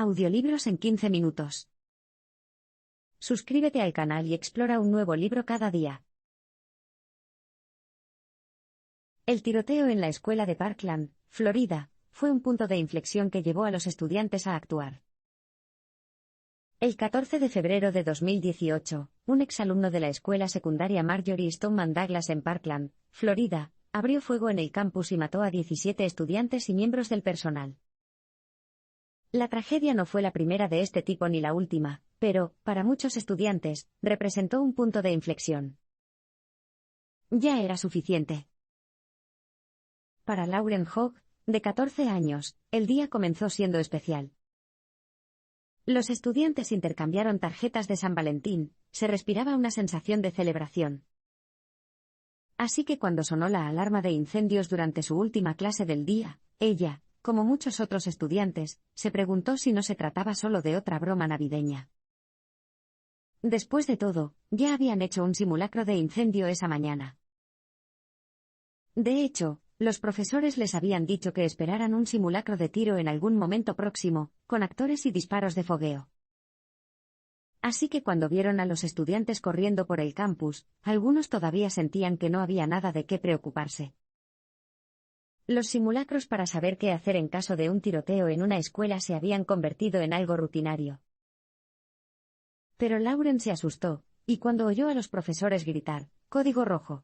Audiolibros en 15 minutos. Suscríbete al canal y explora un nuevo libro cada día. El tiroteo en la escuela de Parkland, Florida, fue un punto de inflexión que llevó a los estudiantes a actuar. El 14 de febrero de 2018, un exalumno de la escuela secundaria Marjory Stoneman Douglas en Parkland, Florida, abrió fuego en el campus y mató a 17 estudiantes y miembros del personal. La tragedia no fue la primera de este tipo ni la última, pero, para muchos estudiantes, representó un punto de inflexión. Ya era suficiente. Para Lauren Hogg, de 14 años, el día comenzó siendo especial. Los estudiantes intercambiaron tarjetas de San Valentín, se respiraba una sensación de celebración. Así que cuando sonó la alarma de incendios durante su última clase del día, ella, como muchos otros estudiantes, se preguntó si no se trataba solo de otra broma navideña. Después de todo, ya habían hecho un simulacro de incendio esa mañana. De hecho, los profesores les habían dicho que esperaran un simulacro de tiro en algún momento próximo, con actores y disparos de fogueo. Así que cuando vieron a los estudiantes corriendo por el campus, algunos todavía sentían que no había nada de qué preocuparse. Los simulacros para saber qué hacer en caso de un tiroteo en una escuela se habían convertido en algo rutinario. Pero Lauren se asustó, y cuando oyó a los profesores gritar, "Código rojo",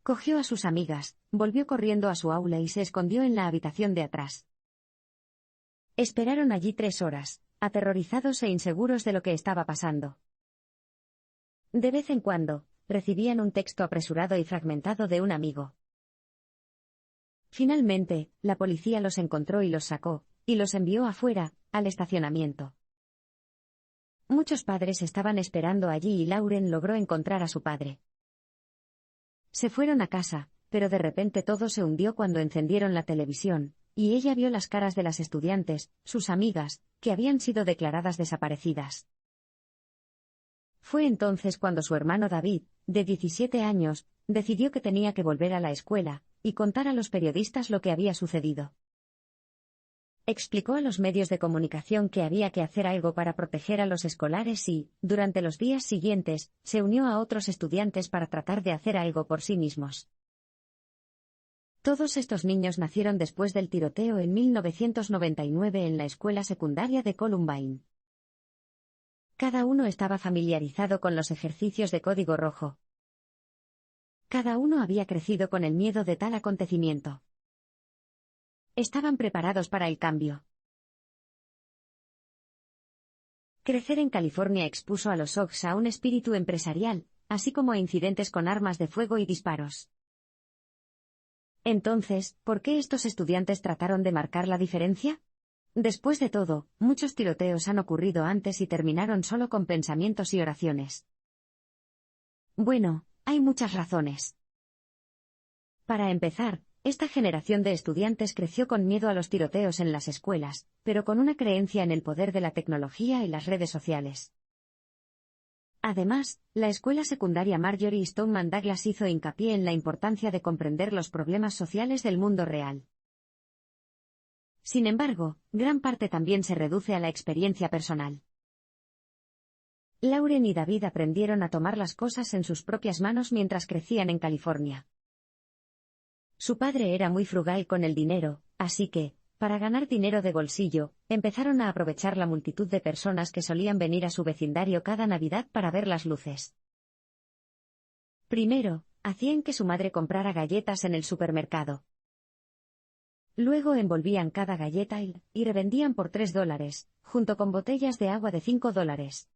cogió a sus amigas, volvió corriendo a su aula y se escondió en la habitación de atrás. Esperaron allí 3 horas, aterrorizados e inseguros de lo que estaba pasando. De vez en cuando, recibían un texto apresurado y fragmentado de un amigo. Finalmente, la policía los encontró y los sacó, y los envió afuera, al estacionamiento. Muchos padres estaban esperando allí y Lauren logró encontrar a su padre. Se fueron a casa, pero de repente todo se hundió cuando encendieron la televisión, y ella vio las caras de las estudiantes, sus amigas, que habían sido declaradas desaparecidas. Fue entonces cuando su hermano David, de 17 años, decidió que tenía que volver a la escuela, y contar a los periodistas lo que había sucedido. Explicó a los medios de comunicación que había que hacer algo para proteger a los escolares y, durante los días siguientes, se unió a otros estudiantes para tratar de hacer algo por sí mismos. Todos estos niños nacieron después del tiroteo en 1999 en la escuela secundaria de Columbine. Cada uno estaba familiarizado con los ejercicios de código rojo. Cada uno había crecido con el miedo de tal acontecimiento. Estaban preparados para el cambio. Crecer en California expuso a los Hoggs a un espíritu empresarial, así como a incidentes con armas de fuego y disparos. Entonces, ¿por qué estos estudiantes trataron de marcar la diferencia? Después de todo, muchos tiroteos han ocurrido antes y terminaron solo con pensamientos y oraciones. Bueno, hay muchas razones. Para empezar, esta generación de estudiantes creció con miedo a los tiroteos en las escuelas, pero con una creencia en el poder de la tecnología y las redes sociales. Además, la escuela secundaria Marjory Stoneman Douglas hizo hincapié en la importancia de comprender los problemas sociales del mundo real. Sin embargo, gran parte también se reduce a la experiencia personal. Lauren y David aprendieron a tomar las cosas en sus propias manos mientras crecían en California. Su padre era muy frugal con el dinero, así que, para ganar dinero de bolsillo, empezaron a aprovechar la multitud de personas que solían venir a su vecindario cada Navidad para ver las luces. Primero, hacían que su madre comprara galletas en el supermercado. Luego envolvían cada galleta y revendían por $3, junto con botellas de agua de $5.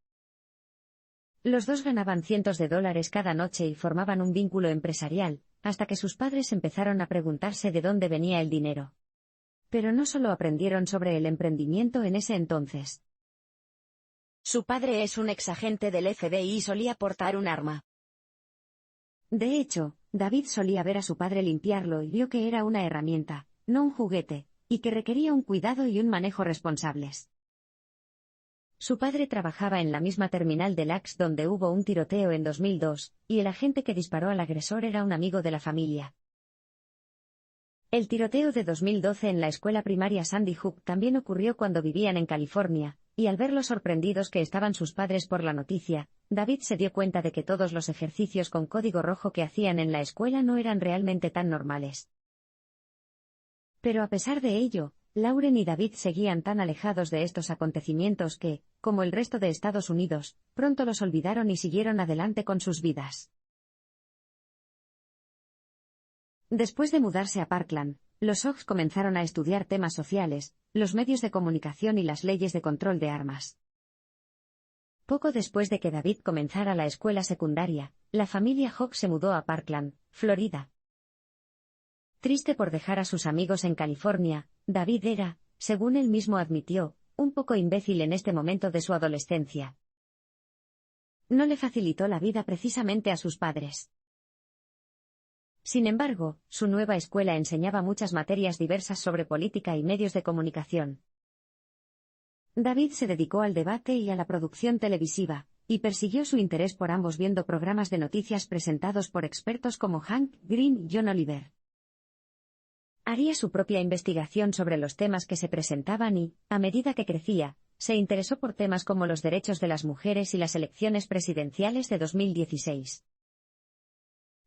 Los dos ganaban cientos de dólares cada noche y formaban un vínculo empresarial, hasta que sus padres empezaron a preguntarse de dónde venía el dinero. Pero no solo aprendieron sobre el emprendimiento en ese entonces. Su padre es un exagente del FBI y solía portar un arma. De hecho, David solía ver a su padre limpiarlo y vio que era una herramienta, no un juguete, y que requería un cuidado y un manejo responsables. Su padre trabajaba en la misma terminal de LAX donde hubo un tiroteo en 2002, y el agente que disparó al agresor era un amigo de la familia. El tiroteo de 2012 en la escuela primaria Sandy Hook también ocurrió cuando vivían en California, y al ver lo sorprendidos que estaban sus padres por la noticia, David se dio cuenta de que todos los ejercicios con código rojo que hacían en la escuela no eran realmente tan normales. Pero a pesar de ello, Lauren y David seguían tan alejados de estos acontecimientos que, como el resto de Estados Unidos, pronto los olvidaron y siguieron adelante con sus vidas. Después de mudarse a Parkland, los Sox comenzaron a estudiar temas sociales, los medios de comunicación y las leyes de control de armas. Poco después de que David comenzara la escuela secundaria, la familia Hawk se mudó a Parkland, Florida. Triste por dejar a sus amigos en California, David era, según él mismo admitió, un poco imbécil en este momento de su adolescencia. No le facilitó la vida precisamente a sus padres. Sin embargo, su nueva escuela enseñaba muchas materias diversas sobre política y medios de comunicación. David se dedicó al debate y a la producción televisiva, y persiguió su interés por ambos viendo programas de noticias presentados por expertos como Hank Green y John Oliver. Haría su propia investigación sobre los temas que se presentaban y, a medida que crecía, se interesó por temas como los derechos de las mujeres y las elecciones presidenciales de 2016.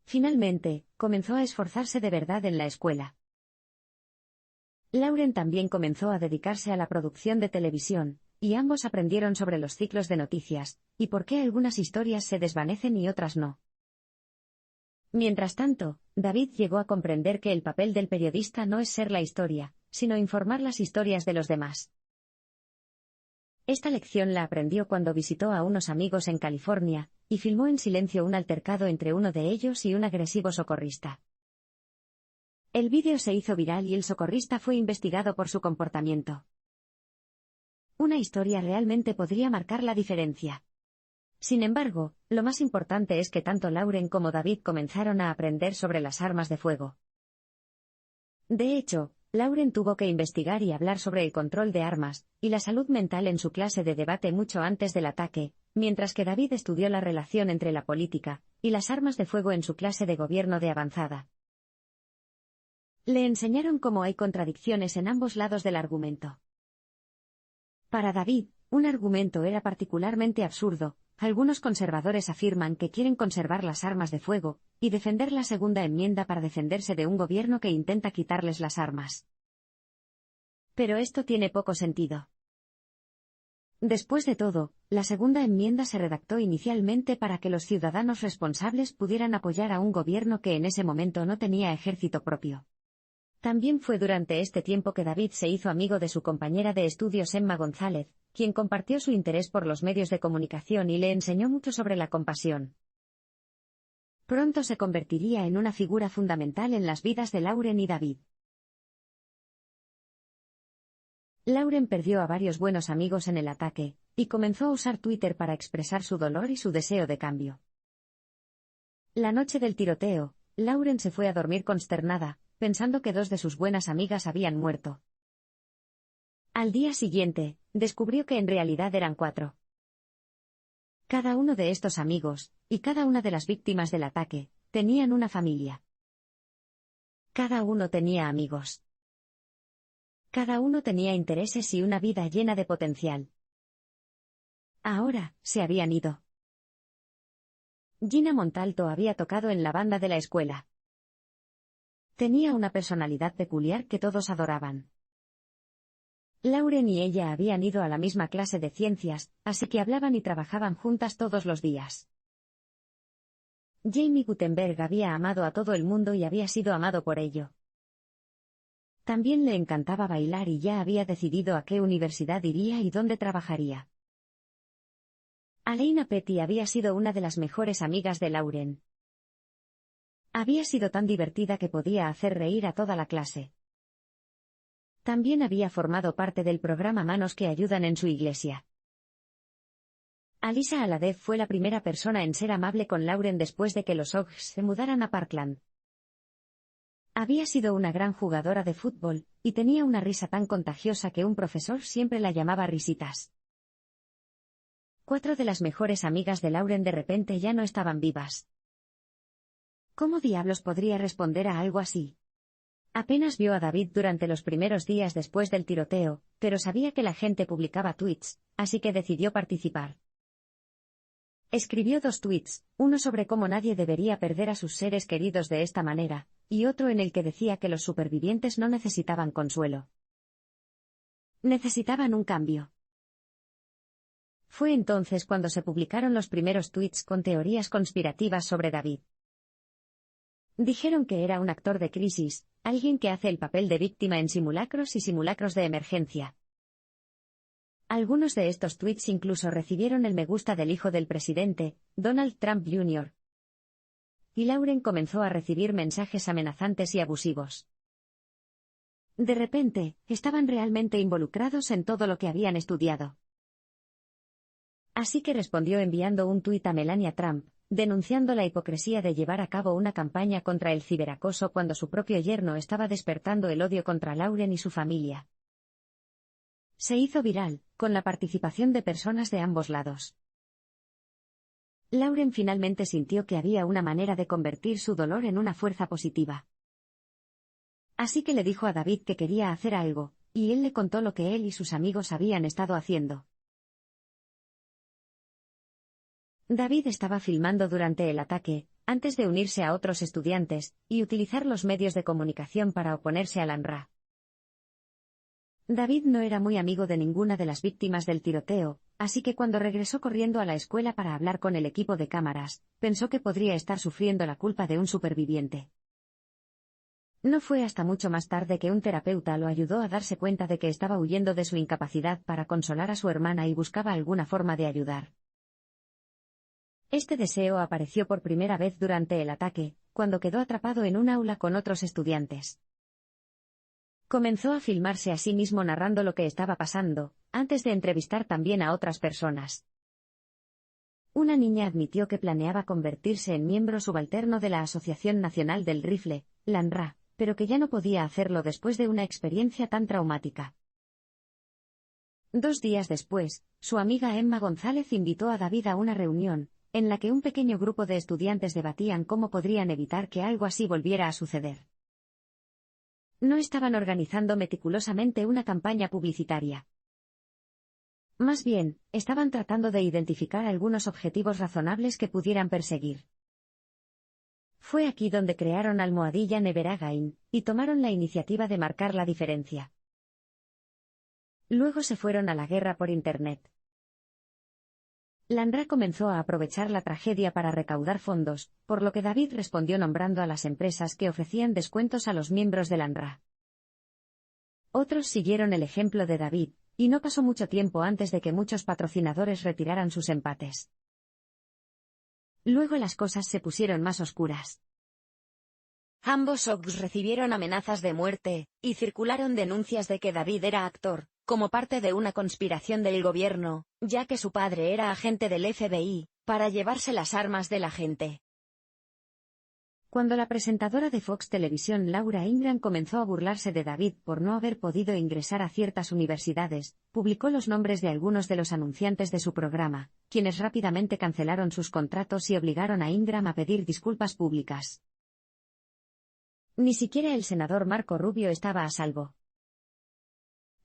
Finalmente, comenzó a esforzarse de verdad en la escuela. Lauren también comenzó a dedicarse a la producción de televisión, y ambos aprendieron sobre los ciclos de noticias, y por qué algunas historias se desvanecen y otras no. Mientras tanto, David llegó a comprender que el papel del periodista no es ser la historia, sino informar las historias de los demás. Esta lección la aprendió cuando visitó a unos amigos en California, y filmó en silencio un altercado entre uno de ellos y un agresivo socorrista. El vídeo se hizo viral y el socorrista fue investigado por su comportamiento. Una historia realmente podría marcar la diferencia. Sin embargo, lo más importante es que tanto Lauren como David comenzaron a aprender sobre las armas de fuego. De hecho, Lauren tuvo que investigar y hablar sobre el control de armas y la salud mental en su clase de debate mucho antes del ataque, mientras que David estudió la relación entre la política y las armas de fuego en su clase de gobierno de avanzada. Le enseñaron cómo hay contradicciones en ambos lados del argumento. Para David, un argumento era particularmente absurdo. Algunos conservadores afirman que quieren conservar las armas de fuego y defender la segunda enmienda para defenderse de un gobierno que intenta quitarles las armas. Pero esto tiene poco sentido. Después de todo, la segunda enmienda se redactó inicialmente para que los ciudadanos responsables pudieran apoyar a un gobierno que en ese momento no tenía ejército propio. También fue durante este tiempo que David se hizo amigo de su compañera de estudios Emma González, quien compartió su interés por los medios de comunicación y le enseñó mucho sobre la compasión. Pronto se convertiría en una figura fundamental en las vidas de Lauren y David. Lauren perdió a varios buenos amigos en el ataque, y comenzó a usar Twitter para expresar su dolor y su deseo de cambio. La noche del tiroteo, Lauren se fue a dormir consternada, pensando que 2 de sus buenas amigas habían muerto. Al día siguiente, descubrió que en realidad eran 4. Cada uno de estos amigos, y cada una de las víctimas del ataque, tenían una familia. Cada uno tenía amigos. Cada uno tenía intereses y una vida llena de potencial. Ahora, se habían ido. Gina Montalto había tocado en la banda de la escuela. Tenía una personalidad peculiar que todos adoraban. Lauren y ella habían ido a la misma clase de ciencias, así que hablaban y trabajaban juntas todos los días. Jamie Gutenberg había amado a todo el mundo y había sido amado por ello. También le encantaba bailar y ya había decidido a qué universidad iría y dónde trabajaría. Alaina Petty había sido una de las mejores amigas de Lauren. Había sido tan divertida que podía hacer reír a toda la clase. También había formado parte del programa Manos que Ayudan en su iglesia. Alisa Aladez fue la primera persona en ser amable con Lauren después de que los Sox se mudaran a Parkland. Había sido una gran jugadora de fútbol, y tenía una risa tan contagiosa que un profesor siempre la llamaba Risitas. 4 de las mejores amigas de Lauren de repente ya no estaban vivas. ¿Cómo diablos podría responder a algo así? Apenas vio a David durante los primeros días después del tiroteo, pero sabía que la gente publicaba tweets, así que decidió participar. Escribió 2 tweets, uno sobre cómo nadie debería perder a sus seres queridos de esta manera, y otro en el que decía que los supervivientes no necesitaban consuelo. Necesitaban un cambio. Fue entonces cuando se publicaron los primeros tweets con teorías conspirativas sobre David. Dijeron que era un actor de crisis, alguien que hace el papel de víctima en simulacros y simulacros de emergencia. Algunos de estos tweets incluso recibieron el me gusta del hijo del presidente, Donald Trump Jr. Y Lauren comenzó a recibir mensajes amenazantes y abusivos. De repente, estaban realmente involucrados en todo lo que habían estudiado. Así que respondió enviando un tuit a Melania Trump, denunciando la hipocresía de llevar a cabo una campaña contra el ciberacoso cuando su propio yerno estaba despertando el odio contra Lauren y su familia. Se hizo viral, con la participación de personas de ambos lados. Lauren finalmente sintió que había una manera de convertir su dolor en una fuerza positiva. Así que le dijo a David que quería hacer algo, y él le contó lo que él y sus amigos habían estado haciendo. David estaba filmando durante el ataque, antes de unirse a otros estudiantes, y utilizar los medios de comunicación para oponerse al UNRWA. David no era muy amigo de ninguna de las víctimas del tiroteo, así que cuando regresó corriendo a la escuela para hablar con el equipo de cámaras, pensó que podría estar sufriendo la culpa de un superviviente. No fue hasta mucho más tarde que un terapeuta lo ayudó a darse cuenta de que estaba huyendo de su incapacidad para consolar a su hermana y buscaba alguna forma de ayudar. Este deseo apareció por primera vez durante el ataque, cuando quedó atrapado en un aula con otros estudiantes. Comenzó a filmarse a sí mismo narrando lo que estaba pasando, antes de entrevistar también a otras personas. Una niña admitió que planeaba convertirse en miembro subalterno de la Asociación Nacional del Rifle, la UNRWA, pero que ya no podía hacerlo después de una experiencia tan traumática. 2 días después, su amiga Emma González invitó a David a una reunión, en la que un pequeño grupo de estudiantes debatían cómo podrían evitar que algo así volviera a suceder. No estaban organizando meticulosamente una campaña publicitaria. Más bien, estaban tratando de identificar algunos objetivos razonables que pudieran perseguir. Fue aquí donde crearon Almohadilla Never Again, y tomaron la iniciativa de marcar la diferencia. Luego se fueron a la guerra por Internet. La UNRWA comenzó a aprovechar la tragedia para recaudar fondos, por lo que David respondió nombrando a las empresas que ofrecían descuentos a los miembros de la UNRWA. Otros siguieron el ejemplo de David, y no pasó mucho tiempo antes de que muchos patrocinadores retiraran sus empates. Luego las cosas se pusieron más oscuras. Ambos OGs recibieron amenazas de muerte, y circularon denuncias de que David era actor, como parte de una conspiración del gobierno, ya que su padre era agente del FBI, para llevarse las armas de la gente. Cuando la presentadora de Fox Televisión Laura Ingraham comenzó a burlarse de David por no haber podido ingresar a ciertas universidades, publicó los nombres de algunos de los anunciantes de su programa, quienes rápidamente cancelaron sus contratos y obligaron a Ingraham a pedir disculpas públicas. Ni siquiera el senador Marco Rubio estaba a salvo.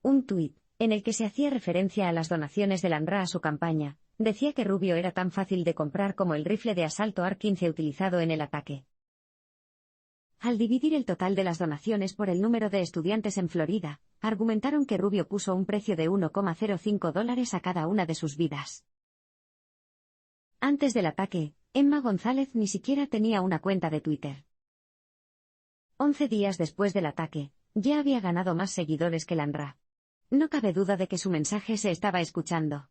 Un tuit, en el que se hacía referencia a las donaciones de la UNRWA a su campaña, decía que Rubio era tan fácil de comprar como el rifle de asalto AR-15 utilizado en el ataque. Al dividir el total de las donaciones por el número de estudiantes en Florida, argumentaron que Rubio puso un precio de $1,05 a cada una de sus vidas. Antes del ataque, Emma González ni siquiera tenía una cuenta de Twitter. 11 días después del ataque, ya había ganado más seguidores que la UNRWA. No cabe duda de que su mensaje se estaba escuchando.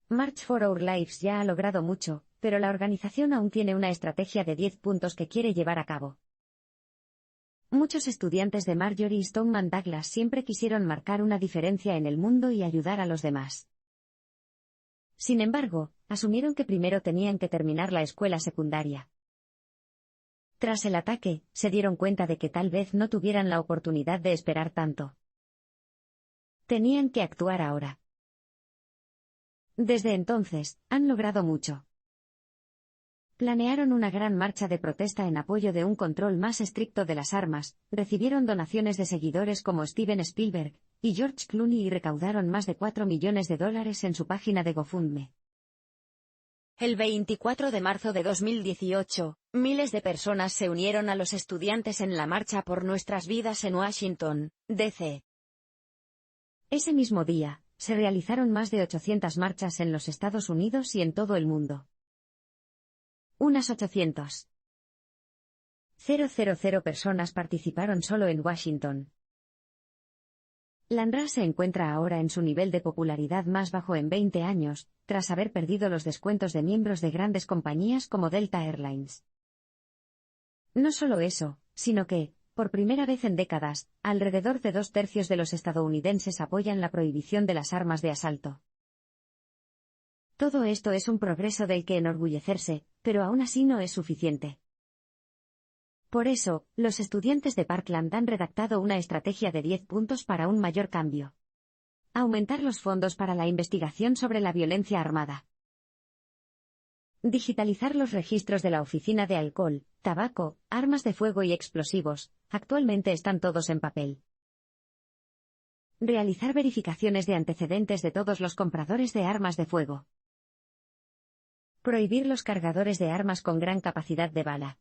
March for Our Lives ya ha logrado mucho, pero la organización aún tiene una estrategia de 10 puntos que quiere llevar a cabo. Muchos estudiantes de Marjory Stoneman Douglas siempre quisieron marcar una diferencia en el mundo y ayudar a los demás. Sin embargo, asumieron que primero tenían que terminar la escuela secundaria. Tras el ataque, se dieron cuenta de que tal vez no tuvieran la oportunidad de esperar tanto. Tenían que actuar ahora. Desde entonces, han logrado mucho. Planearon una gran marcha de protesta en apoyo de un control más estricto de las armas, recibieron donaciones de seguidores como Steven Spielberg y George Clooney y recaudaron más de $4 millones en su página de GoFundMe. El 24 de marzo de 2018, miles de personas se unieron a los estudiantes en la Marcha por Nuestras Vidas en Washington, D.C. Ese mismo día, se realizaron más de 800 marchas en los Estados Unidos y en todo el mundo. Unas 800.000 personas participaron solo en Washington. La NRA se encuentra ahora en su nivel de popularidad más bajo en 20 años, tras haber perdido los descuentos de miembros de grandes compañías como Delta Airlines. No solo eso, sino que, por primera vez en décadas, alrededor de 2/3 de los estadounidenses apoyan la prohibición de las armas de asalto. Todo esto es un progreso del que enorgullecerse, pero aún así no es suficiente. Por eso, los estudiantes de Parkland han redactado una estrategia de 10 puntos para un mayor cambio. Aumentar los fondos para la investigación sobre la violencia armada. Digitalizar los registros de la Oficina de Alcohol, Tabaco, Armas de Fuego y Explosivos, actualmente están todos en papel. Realizar verificaciones de antecedentes de todos los compradores de armas de fuego. Prohibir los cargadores de armas con gran capacidad de bala.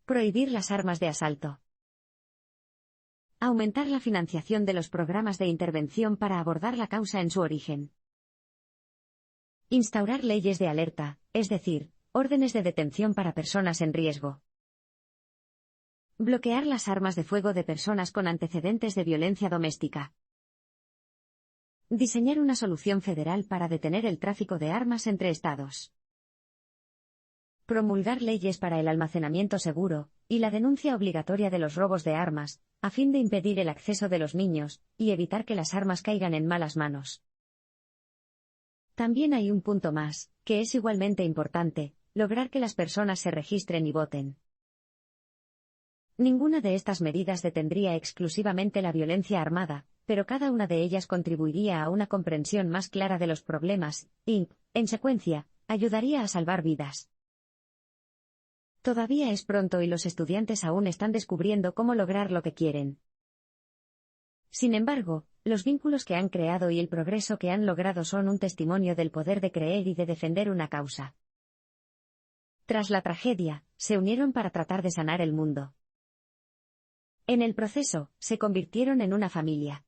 Prohibir las armas de asalto. Aumentar la financiación de los programas de intervención para abordar la causa en su origen. Instaurar leyes de alerta, es decir, órdenes de detención para personas en riesgo. Bloquear las armas de fuego de personas con antecedentes de violencia doméstica. Diseñar una solución federal para detener el tráfico de armas entre estados. Promulgar leyes para el almacenamiento seguro y la denuncia obligatoria de los robos de armas, a fin de impedir el acceso de los niños y evitar que las armas caigan en malas manos. También hay un punto más, que es igualmente importante: lograr que las personas se registren y voten. Ninguna de estas medidas detendría exclusivamente la violencia armada, pero cada una de ellas contribuiría a una comprensión más clara de los problemas y, en secuencia, ayudaría a salvar vidas. Todavía es pronto y los estudiantes aún están descubriendo cómo lograr lo que quieren. Sin embargo, los vínculos que han creado y el progreso que han logrado son un testimonio del poder de creer y de defender una causa. Tras la tragedia, se unieron para tratar de sanar el mundo. En el proceso, se convirtieron en una familia.